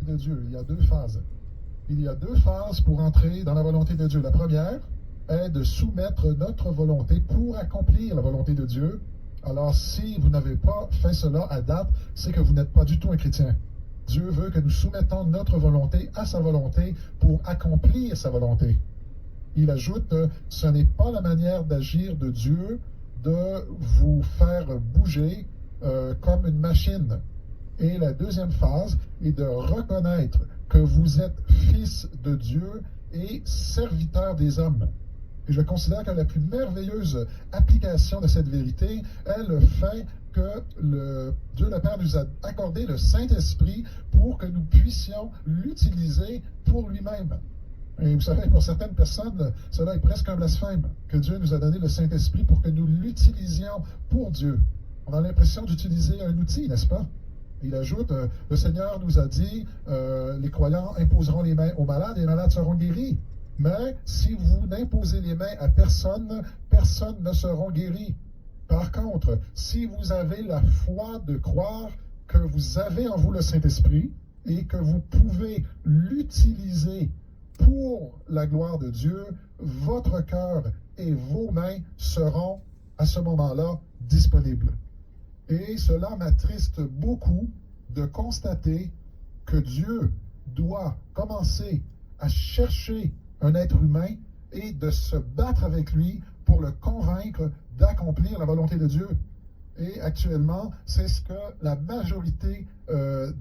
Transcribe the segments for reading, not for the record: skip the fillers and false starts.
de Dieu. Il y a deux phases. Il y a deux phases pour entrer dans la volonté de Dieu. La première est de soumettre notre volonté pour accomplir la volonté de Dieu. Alors, si vous n'avez pas fait cela à date, c'est que vous n'êtes pas du tout un chrétien. Dieu veut que nous soumettons notre volonté à sa volonté pour accomplir sa volonté. Il ajoute, ce n'est pas la manière d'agir de Dieu de vous faire bouger comme une machine. Et la deuxième phase est de reconnaître que vous êtes fils de Dieu et serviteur des hommes. Et je considère que la plus merveilleuse application de cette vérité est le fait que Dieu le Père nous a accordé le Saint-Esprit pour que nous puissions l'utiliser pour lui-même. Et vous savez, pour certaines personnes, cela est presque un blasphème, que Dieu nous a donné le Saint-Esprit pour que nous l'utilisions pour Dieu. On a l'impression d'utiliser un outil, n'est-ce pas? Il ajoute, le Seigneur nous a dit, les croyants imposeront les mains aux malades et les malades seront guéris. Mais si vous n'imposez les mains à personne, personne ne sera guéri. Par contre, si vous avez la foi de croire que vous avez en vous le Saint-Esprit et que vous pouvez l'utiliser pour la gloire de Dieu, votre cœur et vos mains seront à ce moment-là disponibles. Et cela m'attriste beaucoup de constater que Dieu doit commencer à chercher un être humain et de se battre avec lui pour le convaincre d'accomplir la volonté de Dieu. Et actuellement, c'est ce que la majorité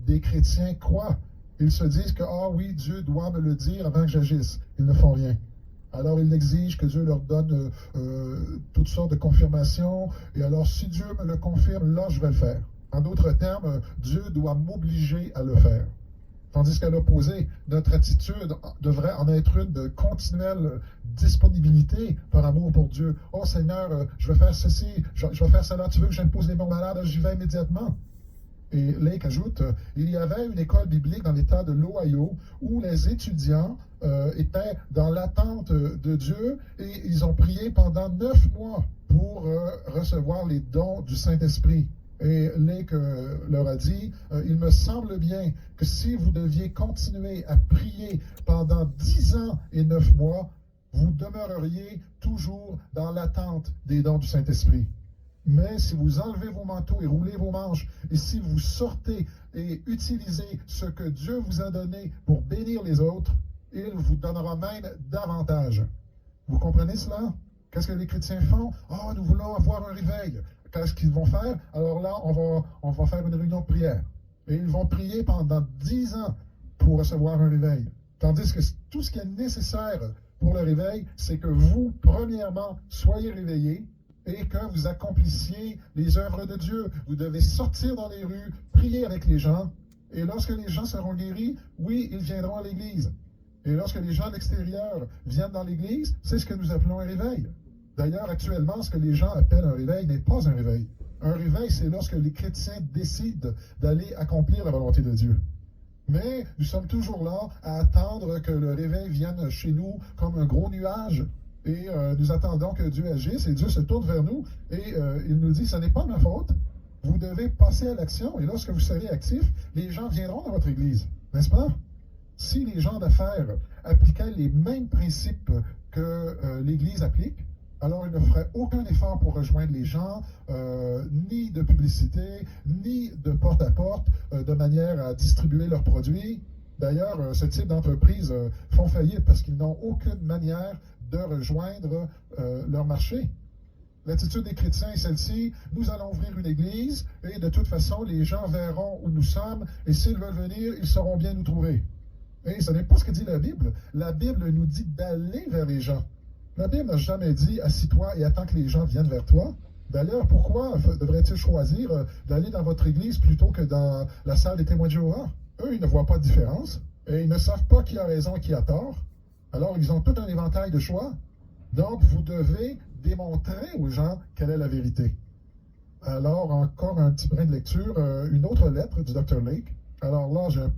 des chrétiens croient. Ils se disent que, ah oui, Dieu doit me le dire avant que j'agisse. Ils ne font rien. Alors, ils exigent que Dieu leur donne toutes sortes de confirmations. Et alors, si Dieu me le confirme, là, je vais le faire. En d'autres termes, Dieu doit m'obliger à le faire. Tandis qu'à l'opposé, notre attitude devrait en être une de continuelle disponibilité par amour pour Dieu. Oh Seigneur, je vais faire ceci, je vais faire cela, tu veux que j'impose les mains malades, j'y vais immédiatement. Et Lake ajoute, il y avait une école biblique dans l'État de l'Ohio où les étudiants étaient dans l'attente de Dieu et ils ont prié pendant 9 mois pour recevoir les dons du Saint-Esprit. Et Lake leur a dit, il me semble bien que si vous deviez continuer à prier pendant 10 ans et 9 mois, vous demeureriez toujours dans l'attente des dons du Saint-Esprit. Mais si vous enlevez vos manteaux et roulez vos manches, et si vous sortez et utilisez ce que Dieu vous a donné pour bénir les autres, il vous donnera même davantage. Vous comprenez cela? Qu'est-ce que les chrétiens font? Ah, nous voulons avoir un réveil. Qu'est-ce qu'ils vont faire? Alors là, on va faire une réunion de prière. Et ils vont prier pendant 10 ans pour recevoir un réveil. Tandis que tout ce qui est nécessaire pour le réveil, c'est que vous, premièrement, soyez réveillés et que vous accomplissiez les œuvres de Dieu. Vous devez sortir dans les rues, prier avec les gens. Et lorsque les gens seront guéris, oui, ils viendront à l'Église. Et lorsque les gens de l'extérieur viennent dans l'Église, c'est ce que nous appelons un réveil. D'ailleurs, actuellement, ce que les gens appellent un réveil n'est pas un réveil. Un réveil, c'est lorsque les chrétiens décident d'aller accomplir la volonté de Dieu. Mais nous sommes toujours là à attendre que le réveil vienne chez nous comme un gros nuage. Et nous attendons que Dieu agisse et Dieu se tourne vers nous et il nous dit, ce n'est pas ma faute. Vous devez passer à l'action et lorsque vous serez actif, les gens viendront dans votre église. N'est-ce pas? Si les gens d'affaires appliquaient les mêmes principes que l'Église applique, alors ils ne feraient aucun effort pour rejoindre les gens, ni de publicité, ni de porte-à-porte, de manière à distribuer leurs produits. D'ailleurs, ce type d'entreprises font faillite parce qu'ils n'ont aucune manière de rejoindre leur marché. L'attitude des chrétiens est celle-ci, nous allons ouvrir une église et de toute façon, les gens verront où nous sommes et s'ils veulent venir, ils sauront bien nous trouver. Et ce n'est pas ce que dit la Bible. La Bible nous dit d'aller vers les gens. La Bible n'a jamais dit « assis-toi et attends que les gens viennent vers toi ». D'ailleurs, pourquoi devraient-ils choisir d'aller dans votre église plutôt que dans la salle des témoins de Jéhovah? Eux, ils ne voient pas de différence et ils ne savent pas qui a raison et qui a tort. Alors, ils ont tout un éventail de choix. Donc, vous devez démontrer aux gens quelle est la vérité. Alors, encore un petit brin de lecture, une autre lettre du Dr. Lake. Alors là, j'ai un peu